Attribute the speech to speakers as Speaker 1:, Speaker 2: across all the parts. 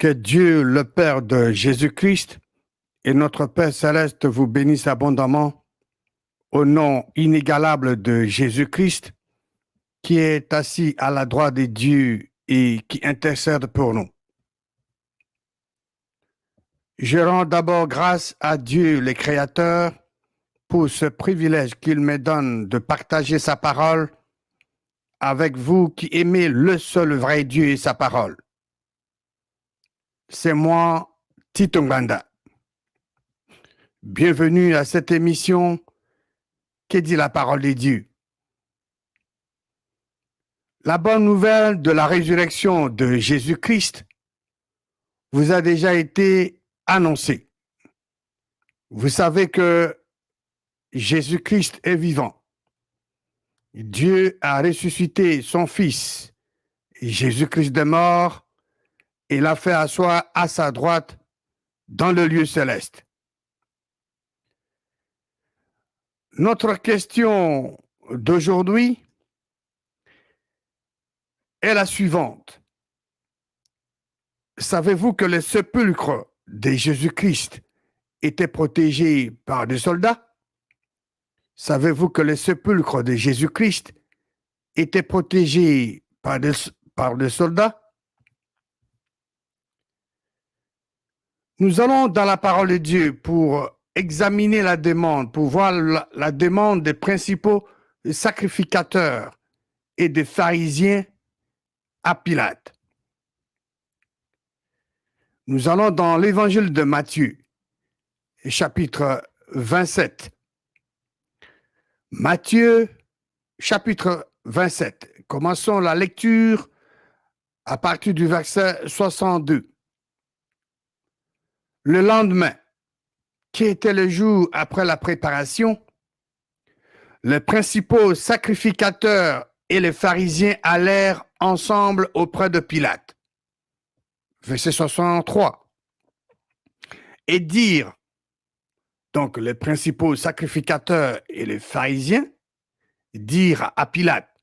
Speaker 1: Que Dieu, le Père de Jésus-Christ et notre Père céleste vous bénissent abondamment au nom inégalable de Jésus-Christ qui est assis à la droite de Dieu et qui intercède pour nous. Je rends d'abord grâce à Dieu, le Créateur, pour ce privilège qu'il me donne de partager sa parole avec vous qui aimez le seul vrai Dieu et sa parole. C'est moi, Tito Nganda. Bienvenue à cette émission qui dit la parole de Dieu. La bonne nouvelle de la résurrection de Jésus-Christ vous a déjà été annoncée. Vous savez que Jésus-Christ est vivant. Dieu a ressuscité son Fils, Jésus-Christ de mort, et l'a fait asseoir à sa droite dans le lieu céleste. Notre question d'aujourd'hui est la suivante. Savez-vous que le sépulcre de Jésus-Christ était protégé par des soldats? Savez-vous que le sépulcre de Jésus-Christ était protégé par des soldats? Nous allons dans la parole de Dieu pour examiner la demande, pour voir la demande des principaux sacrificateurs et des pharisiens à Pilate. Nous allons dans l'évangile de Matthieu, chapitre 27. Matthieu, chapitre 27. Commençons la lecture à partir du verset 62. Le lendemain, qui était le jour après la préparation, les principaux sacrificateurs et les pharisiens allèrent ensemble auprès de Pilate. Verset 63. Et dirent, donc les principaux sacrificateurs et les pharisiens dirent à Pilate,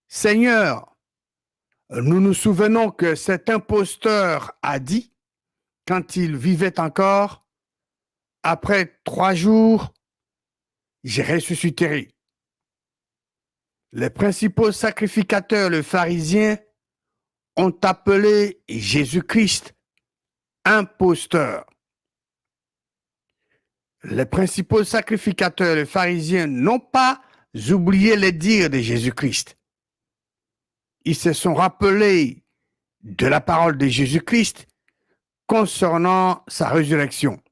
Speaker 1: Seigneur, nous nous souvenons que cet imposteur a dit, quand il vivait encore, après 3 jours, je ressusciterai. Les principaux sacrificateurs, les pharisiens, ont appelé Jésus-Christ imposteur. Les principaux sacrificateurs, les pharisiens, n'ont pas oublié les dires de Jésus-Christ. Ils se sont rappelés de la parole de Jésus-Christ concernant sa résurrection.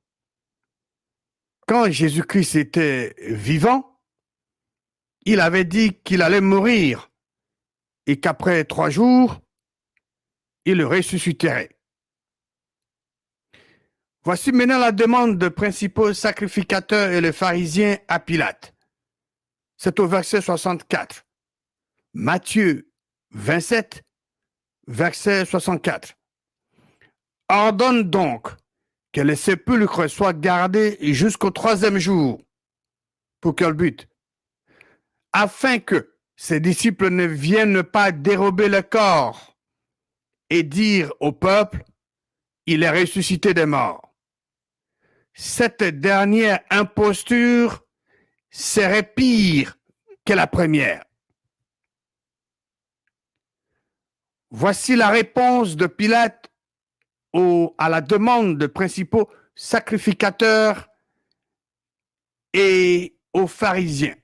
Speaker 1: Quand Jésus-Christ était vivant, il avait dit qu'il allait mourir et qu'après 3 jours, il le ressusciterait. Voici maintenant la demande des principaux sacrificateurs et les pharisiens à Pilate. C'est au verset 64. Matthieu 27, verset 64. Ordonne donc que le sépulcre soit gardé jusqu'au 3e jour. Pour quel but? Afin que ses disciples ne viennent pas dérober le corps et dire au peuple, il est ressuscité des morts. Cette dernière imposture serait pire que la première. Voici la réponse de Pilate à la demande des principaux sacrificateurs et aux pharisiens.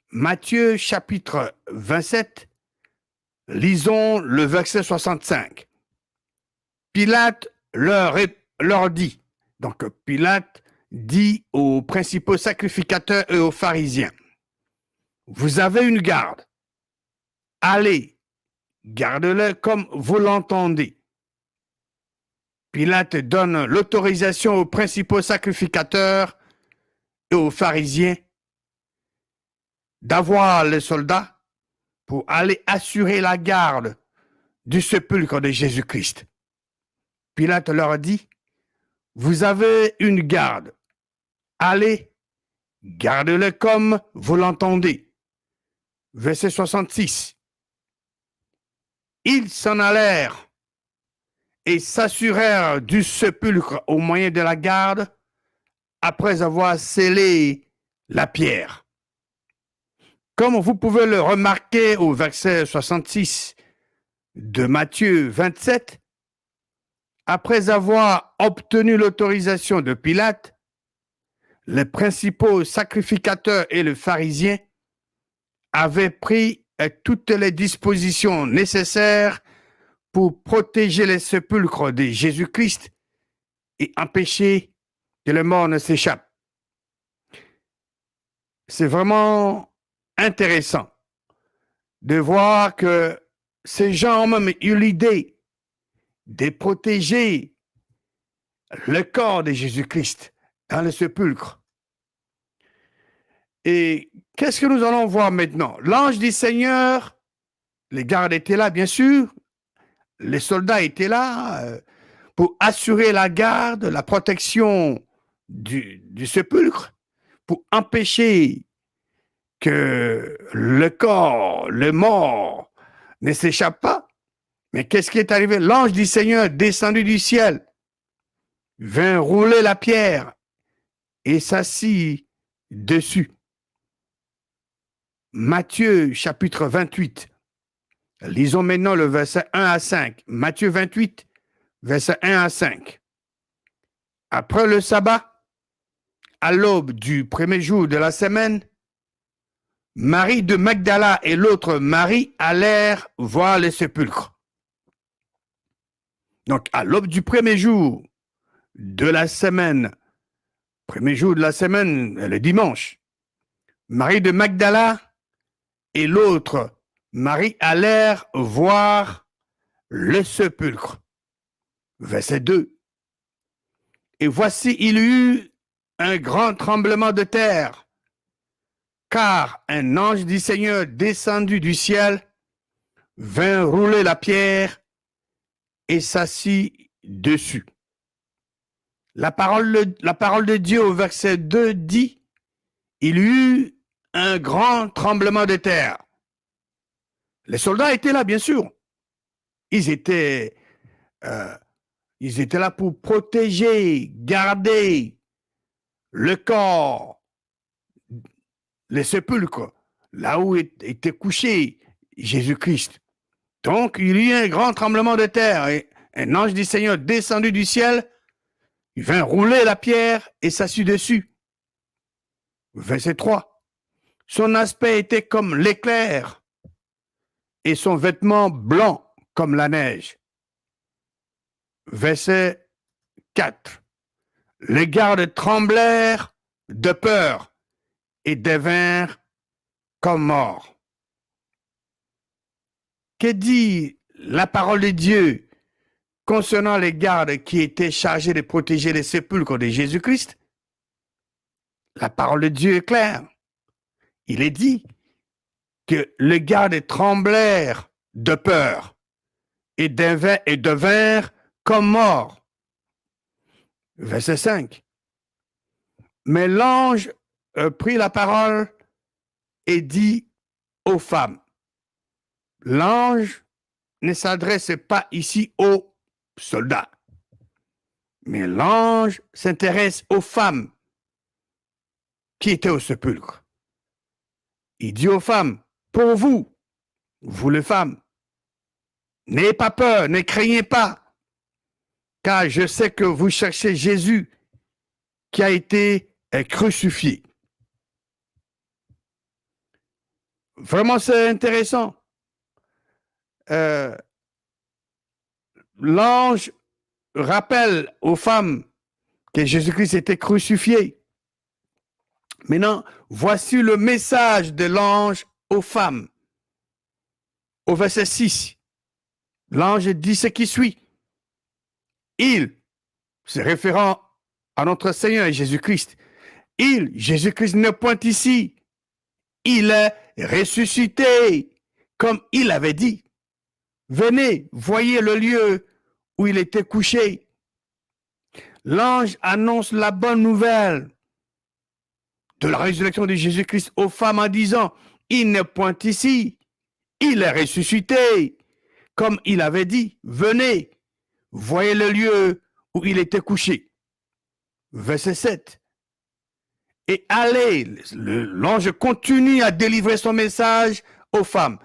Speaker 1: Matthieu chapitre 27, lisons le verset 65. Pilate leur dit, donc Pilate dit aux principaux sacrificateurs et aux pharisiens, vous avez une garde, allez, gardez-le comme vous l'entendez. Pilate donne l'autorisation aux principaux sacrificateurs et aux pharisiens d'avoir les soldats pour aller assurer la garde du sépulcre de Jésus-Christ. Pilate leur dit, vous avez une garde, allez, gardez-le comme vous l'entendez. Verset 66. Ils s'en allèrent et s'assurèrent du sépulcre au moyen de la garde, après avoir scellé la pierre. Comme vous pouvez le remarquer au verset 66 de Matthieu 27, après avoir obtenu l'autorisation de Pilate, les principaux sacrificateurs et les pharisiens avaient pris toutes les dispositions nécessaires pour protéger les sépulcres de Jésus-Christ et empêcher que le mort ne s'échappe. C'est vraiment intéressant de voir que ces gens ont même eu l'idée de protéger le corps de Jésus-Christ dans le sépulcre. Et qu'est-ce que nous allons voir maintenant? L'ange du Seigneur, les gardes étaient là, bien sûr, les soldats étaient là pour assurer la garde, la protection du sépulcre, pour empêcher que le corps, le mort, ne s'échappe pas. Mais qu'est-ce qui est arrivé? L'ange du Seigneur descendu du ciel vint rouler la pierre et s'assit dessus. Matthieu chapitre 28. Lisons maintenant le verset 1 à 5. Matthieu 28, verset 1 à 5. Après le sabbat, à l'aube du premier jour de la semaine, Marie de Magdala et l'autre Marie allèrent voir le sépulcre. Donc, à l'aube du premier jour de la semaine, le dimanche, Marie de Magdala et l'autre Marie allèrent voir le sépulcre. Verset 2. Et voici, il y eut un grand tremblement de terre, car un ange du Seigneur descendu du ciel vint rouler la pierre et s'assit dessus. La parole de Dieu au verset 2 dit, il y eut un grand tremblement de terre. Les soldats étaient là, bien sûr. Ils étaient là pour protéger, garder le corps, les sépulcres, là où était couché Jésus-Christ. Donc, il y eut un grand tremblement de terre et un ange du Seigneur descendu du ciel, il vint rouler la pierre et s'assit dessus. Verset 3. Son aspect était comme l'éclair et son vêtement blanc comme la neige. Verset 4. Les gardes tremblèrent de peur et devinrent comme morts. Que dit la parole de Dieu concernant les gardes qui étaient chargés de protéger les sépulcres de Jésus-Christ? La parole de Dieu est claire. Il est dit que les gardes tremblèrent de peur et devinrent comme morts. Verset 5. Mais l'ange prit la parole et dit aux femmes. L'ange ne s'adresse pas ici aux soldats, mais l'ange s'intéresse aux femmes qui étaient au sépulcre. Il dit aux femmes, pour vous, vous les femmes, n'ayez pas peur, ne craignez pas, car je sais que vous cherchez Jésus qui a été crucifié. Vraiment, c'est intéressant. L'ange rappelle aux femmes que Jésus-Christ était crucifié. Maintenant, voici le message de l'ange aux femmes. Au verset 6, l'ange dit ce qui suit. Il, se référant à notre Seigneur Jésus-Christ, Jésus-Christ n'est point ici. Il est ressuscité, comme il avait dit. Venez, voyez le lieu où il était couché. L'ange annonce la bonne nouvelle de la résurrection de Jésus-Christ aux femmes en disant, il n'est point ici, il est ressuscité, comme il avait dit. Venez, voyez le lieu où il était couché. Verset 7. Et allez, l'ange continue à délivrer son message aux femmes.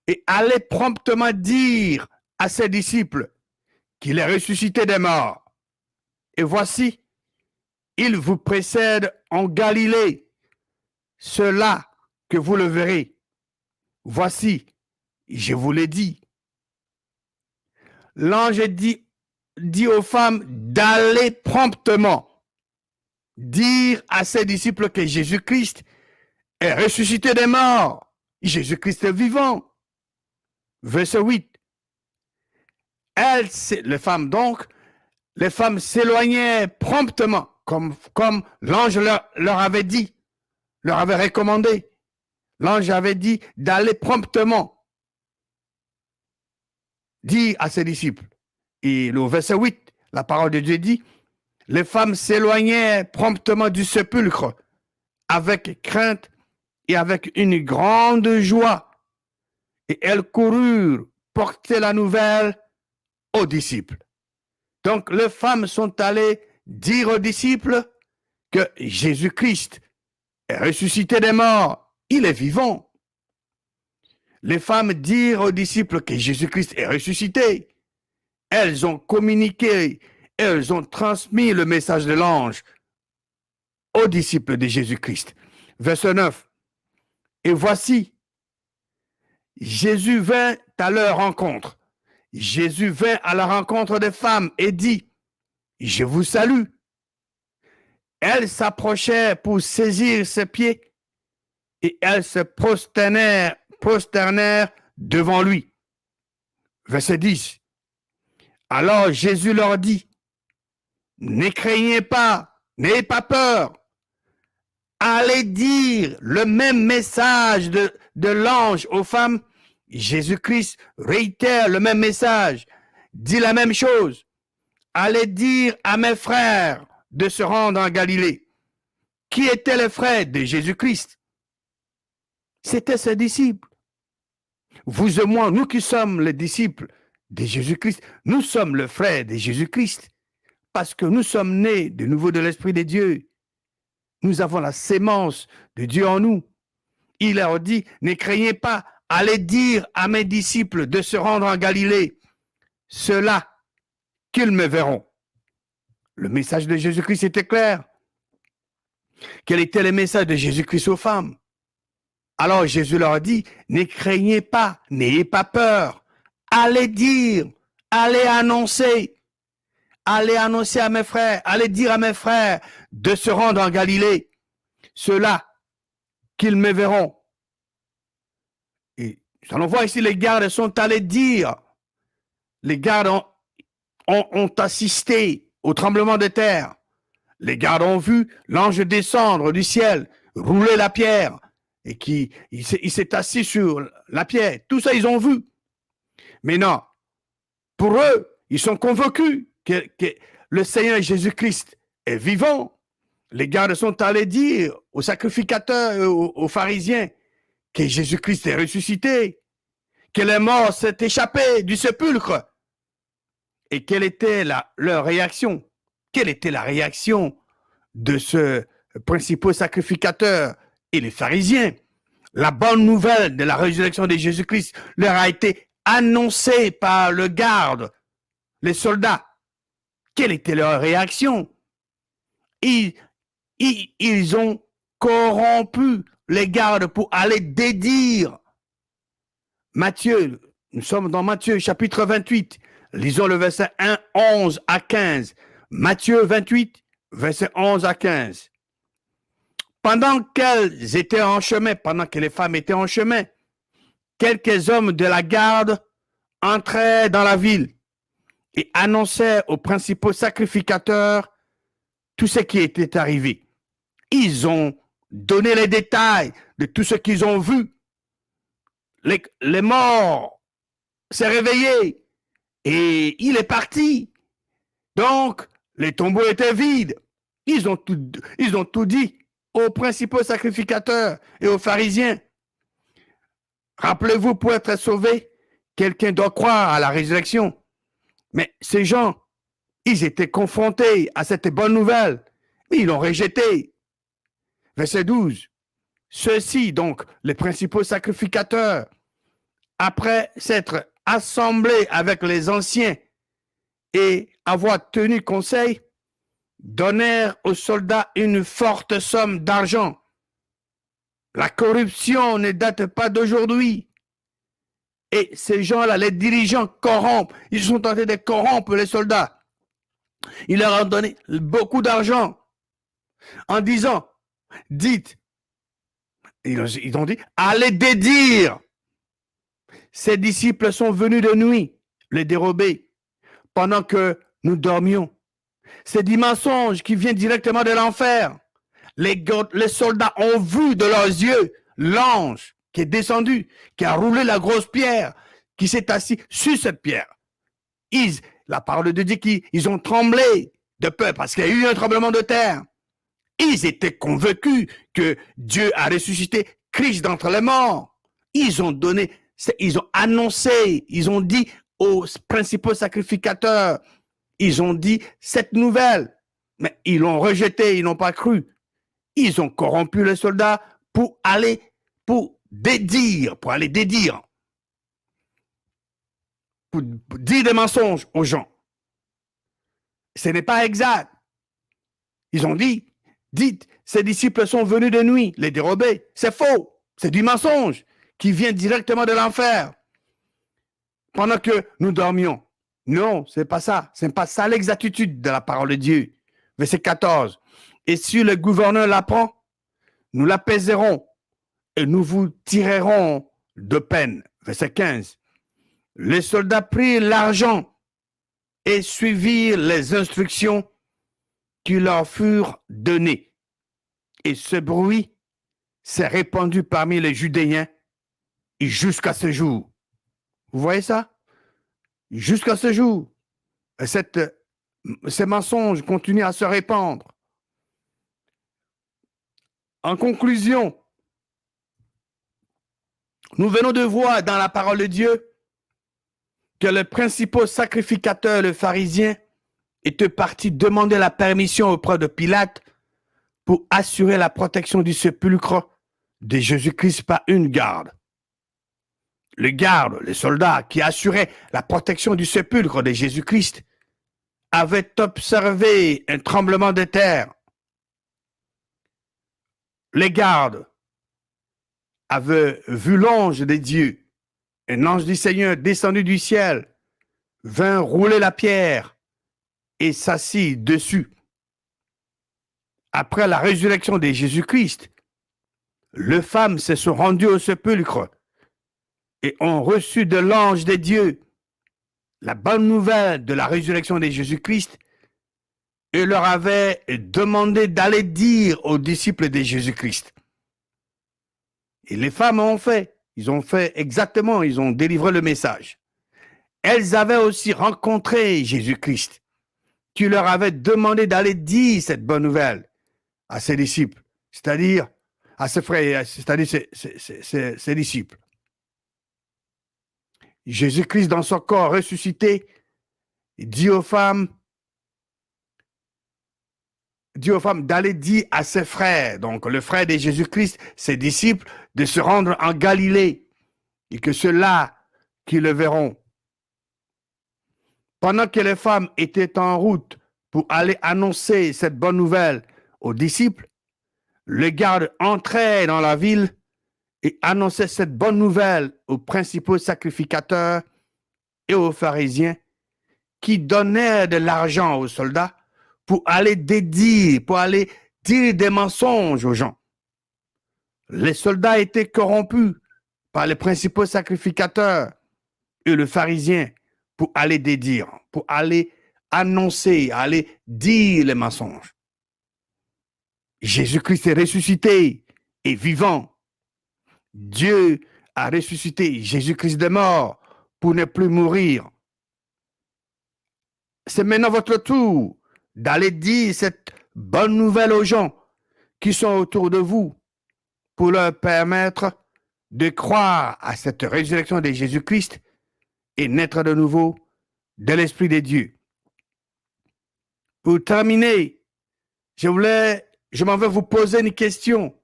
Speaker 1: Et allez promptement dire à ses disciples qu'il est ressuscité des morts. Et voici, il vous précède en Galilée. Cela que vous le verrez. Voici, je vous l'ai dit. L'ange dit aux femmes d'aller promptement dire à ses disciples que Jésus-Christ est ressuscité des morts. Jésus-Christ est vivant. Verset 8. Les femmes s'éloignaient promptement, comme l'ange leur avait dit, leur avait recommandé. L'ange avait dit d'aller promptement dire à ses disciples. Et le verset 8, la parole de Dieu dit, les femmes s'éloignaient promptement du sépulcre avec crainte et avec une grande joie. Et elles coururent porter la nouvelle aux disciples. Donc, les femmes sont allées dire aux disciples que Jésus-Christ est ressuscité des morts. Il est vivant. Les femmes dirent aux disciples que Jésus-Christ est ressuscité. Elles ont communiqué, elles ont transmis le message de l'ange aux disciples de Jésus-Christ. Verset 9. Et voici, Jésus vint à leur rencontre. Jésus vint à la rencontre des femmes et dit, je vous salue. Elles s'approchaient pour saisir ses pieds et elles se prosternèrent devant lui. Verset 10. Alors Jésus leur dit, ne craignez pas, n'ayez pas peur. Allez dire le même message de l'ange aux femmes. Jésus-Christ réitère le même message, dit la même chose. Allez dire à mes frères de se rendre en Galilée. Qui étaient les frères de Jésus-Christ? C'étaient ses disciples. Vous et moi, nous qui sommes les disciples de Jésus-Christ, nous sommes le frère de Jésus-Christ parce que nous sommes nés de nouveau de l'Esprit de Dieu. Nous avons la sémence de Dieu en nous. Il leur dit, ne craignez pas, allez dire à mes disciples de se rendre en Galilée, ceux-là qu'ils me verront. Le message de Jésus-Christ était clair. Quel était le message de Jésus-Christ aux femmes? Alors Jésus leur dit, ne craignez pas, n'ayez pas peur. Allez dire, allez annoncer à mes frères, allez dire à mes frères de se rendre en Galilée, ceux-là qu'ils me verrons. Et nous allons voir ici, les gardes sont allés dire, les gardes ont assisté au tremblement de terre. Les gardes ont vu l'ange descendre du ciel, rouler la pierre, et il s'est assis sur la pierre. Tout ça, ils ont vu. Mais non, pour eux, ils sont convaincus que le Seigneur Jésus-Christ est vivant. Les gardes sont allés dire aux sacrificateurs et aux pharisiens que Jésus-Christ est ressuscité, que les morts s'est échappé du sépulcre. Et quelle était leur réaction? Quelle était la réaction de ce principal sacrificateur et les pharisiens? La bonne nouvelle de la résurrection de Jésus-Christ leur a été annoncée par le garde, les soldats. Quelle était leur réaction? Ils ont corrompu les gardes pour aller dédire. Matthieu, nous sommes dans Matthieu chapitre 28. Lisons le verset 11 à 15. Matthieu 28, verset 11 à 15. Pendant qu'elles étaient en chemin, pendant que les femmes étaient en chemin, quelques hommes de la garde entraient dans la ville et annonçaient aux principaux sacrificateurs tout ce qui était arrivé. Ils ont donné les détails de tout ce qu'ils ont vu. Les morts s'est réveillé et il est parti. Donc, les tombeaux étaient vides. Ils ont tout dit aux principaux sacrificateurs et aux pharisiens. Rappelez-vous, pour être sauvé, quelqu'un doit croire à la résurrection. Mais ces gens Ils étaient confrontés à cette bonne nouvelle, mais ils l'ont rejetée. Verset 12. Ceux-ci, donc, les principaux sacrificateurs, après s'être assemblés avec les anciens et avoir tenu conseil, donnèrent aux soldats une forte somme d'argent. La corruption ne date pas d'aujourd'hui. Et ces gens-là, les dirigeants corrompent. Ils sont tentés de corrompre les soldats. Ils leur ont donné beaucoup d'argent en disant, dites, ils ont dit, allez dédire. Ces disciples sont venus de nuit, les dérober, pendant que nous dormions. C'est des mensonges qui viennent directement de l'enfer. Les soldats ont vu de leurs yeux l'ange qui est descendu, qui a roulé la grosse pierre, qui s'est assis sur cette pierre. La parole de Dieu dit qu'ils ont tremblé de peur parce qu'il y a eu un tremblement de terre. Ils étaient convaincus que Dieu a ressuscité Christ d'entre les morts. Ils ont annoncé, ils ont dit aux principaux sacrificateurs, ils ont dit cette nouvelle, mais ils l'ont rejetée, ils n'ont pas cru. Ils ont corrompu les soldats pour aller dédire, pour dire des mensonges aux gens. Ce n'est pas exact. Ils ont dit, dites, ces disciples sont venus de nuit, les dérober. C'est faux. C'est du mensonge qui vient directement de l'enfer. Pendant que nous dormions. Non, c'est pas ça. C'est pas ça l'exactitude de la parole de Dieu. Verset 14. Et si le gouverneur l'apprend, nous l'apaiserons et nous vous tirerons de peine. Verset 15. Les soldats prirent l'argent et suivirent les instructions qui leur furent données. Et ce bruit s'est répandu parmi les Judéens jusqu'à ce jour. Vous voyez ça? Jusqu'à ce jour. Ces mensonges continuent à se répandre. En conclusion, nous venons de voir dans la parole de Dieu que le principal sacrificateur, le pharisien, était parti demander la permission auprès de Pilate pour assurer la protection du sépulcre de Jésus-Christ par une garde. Le garde, le soldat qui assurait la protection du sépulcre de Jésus-Christ, avait observé un tremblement de terre. Les gardes avaient vu l'ange de Dieu, un ange du Seigneur descendu du ciel, vint rouler la pierre et s'assit dessus. Après la résurrection de Jésus-Christ, les femmes se sont rendues au sépulcre et ont reçu de l'ange de Dieu la bonne nouvelle de la résurrection de Jésus-Christ et leur avait demandé d'aller dire aux disciples de Jésus-Christ. Et les femmes ont fait, ils ont fait exactement, ils ont délivré le message. Elles avaient aussi rencontré Jésus-Christ, qui leur avait demandé d'aller dire cette bonne nouvelle à ses disciples, c'est-à-dire à ses frères, c'est-à-dire ses disciples. Jésus-Christ, dans son corps ressuscité, dit aux femmes d'aller dire à ses frères, donc le frère de Jésus-Christ, ses disciples, de se rendre en Galilée et que ceux-là qui le verront. Pendant que les femmes étaient en route pour aller annoncer cette bonne nouvelle aux disciples, les gardes entraient dans la ville et annonçaient cette bonne nouvelle aux principaux sacrificateurs et aux pharisiens qui donnaient de l'argent aux soldats pour aller dire des mensonges aux gens. Les soldats étaient corrompus par les principaux sacrificateurs et le pharisien pour aller dédire, pour aller annoncer, aller dire les mensonges. Jésus-Christ est ressuscité et vivant. Dieu a ressuscité Jésus-Christ de mort pour ne plus mourir. C'est maintenant votre tour d'aller dire cette bonne nouvelle aux gens qui sont autour de vous pour leur permettre de croire à cette résurrection de Jésus-Christ et naître de nouveau de l'Esprit de Dieu. Pour terminer, je m'en vais vous poser une question.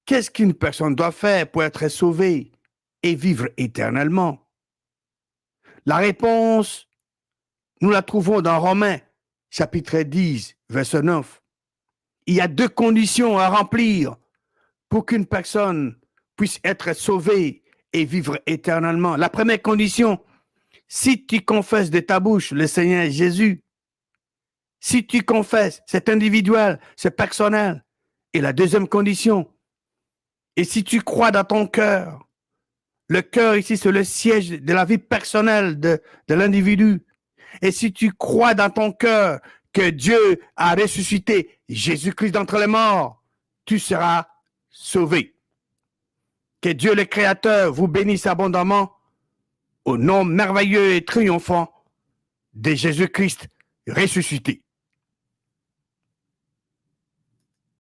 Speaker 1: Qu'est-ce qu'une personne doit faire pour être sauvée et vivre éternellement? La réponse, nous la trouvons dans Romains, chapitre 10, verset 9. Il y a 2 conditions à remplir pour qu'une personne puisse être sauvée et vivre éternellement. La première condition, si tu confesses de ta bouche le Seigneur Jésus, si tu confesses, c'est individuel, c'est personnel. Et la deuxième condition, et si tu crois dans ton cœur, le cœur ici, c'est le siège de la vie personnelle de l'individu. Et si tu crois dans ton cœur que Dieu a ressuscité Jésus-Christ d'entre les morts, tu seras sauvé. Que Dieu le Créateur vous bénisse abondamment au nom merveilleux et triomphant de Jésus-Christ ressuscité.